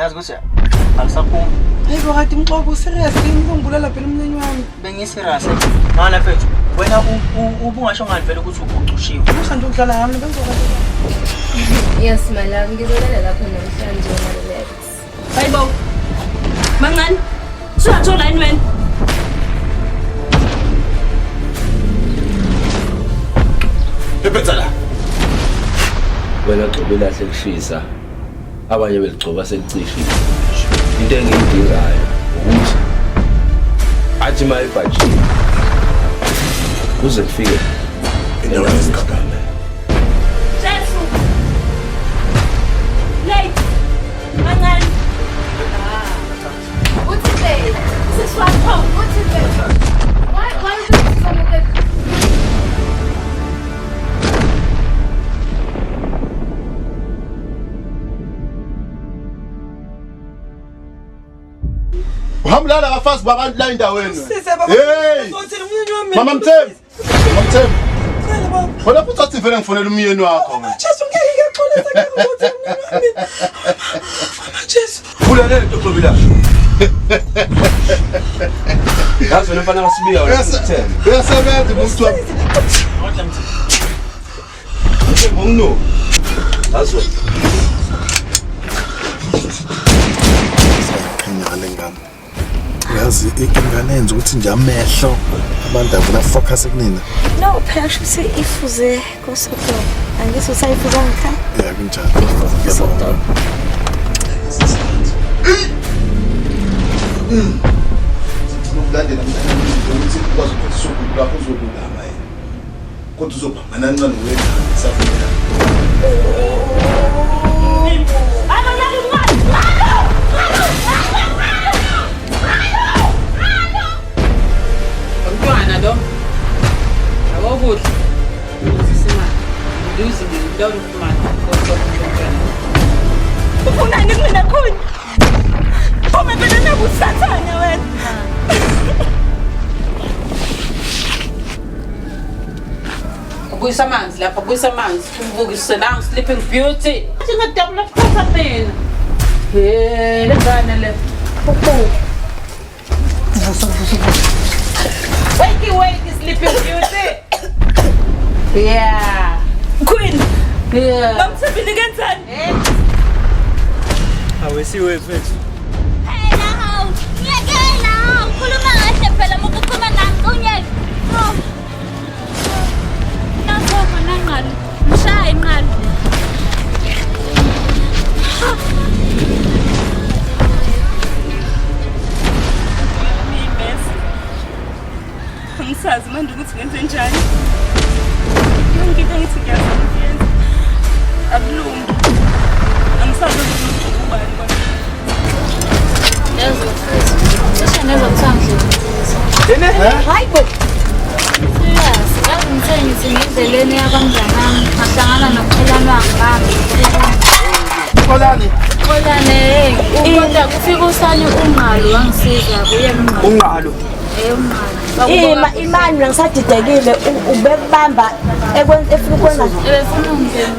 ngiyazi ukuthi alisaphuma. Hayibo kade umxobo serious yini ngibulala phela umnyenyi wami. Bengiserious. Mana mfethu, wena ubungasho ngani vele ukuthi ucushiwe. Usanda ukudlala yami bengizokwazi. Yes my love, ngizolala lapho namhlanje relax. Hayibo. Mangani. Siyathola yini wena? Ebenzela. Wena gcobela sekushisa. Abanye beligcoba selicishile. Into engiyidingayo ukuthi athi mayibhajile kuze kufike endaweni yesigaba. Jesu. Late. Mangani. What's it there? This is what home. What's it there? Why is it so much? Uhamlala abafazi babantu la endaweni. Sise baba. Hey! Uzothela umnyenyi wami. Mama Mthembu. Mama Mthembu. Cela baba. Wena futhi athi vele ngifonela umyeni wakho. Jesu ngeke ngixolisa ke uzothela umnyenyi wami. Mama Jesu. Vula lento gcobela. Yazi wena mfana ngasibiya wena Mthembu. Uyasebenza umuntu wami. Kodwa mthi. Mthembu ngino. Yazi wena. Ngale ngami. Yazi ingane yenza ukuthi nje amehlo abantu abona focus kunina. No, phela shuthi ifuze kosoto. Angithi usayifuza ngikhaya? Yeah, kunjalo. Ngiyabonga. Ukulandela ukuthi ukwazi ukuthi lapho uzolulama yena. Kodwa uzobhangana kancane wena safunela. Umntwana lo. Awokudla. Uzisimama. Ngiduze ngidawula umntwana. Ufunani kumina khona? Phuma phela nakusathanya wena. Ubuyisa amanzi lapha, ubuyisa amanzi. Uvukisela Sleeping Beauty. Athi ngadabula phasa mina. Lengane le. Wakey, Sleeping Beauty. Yeah. Queen. Yeah. Bamthembile kanjani? Awesiwe mfethu. Phela hawu. Ngiyakela. Ukhuluma kahle phela ukukhuluma nami unyeke. Nasoma nanqala. Mshaya inqala. Angisazi manje ukuthi ngenze njani. Yonke into ngithi ngiyazama ukuyenza. Akulungi. Angisazi ukuthi ubani kodwa. Yazi mfethu. Sisha neza msanghle. Hayibo. Yes, yazi ngithengithi ngendleleni yakamnganami. Ngahlangana nokuphelana ngami. Kolani. Kolane, kodwa kufika usali unqalo wangisiza kuye unqalo. Unqalo. Imani ngisadidekile ubekubamba efuna ukwenza Ebefuna ungena.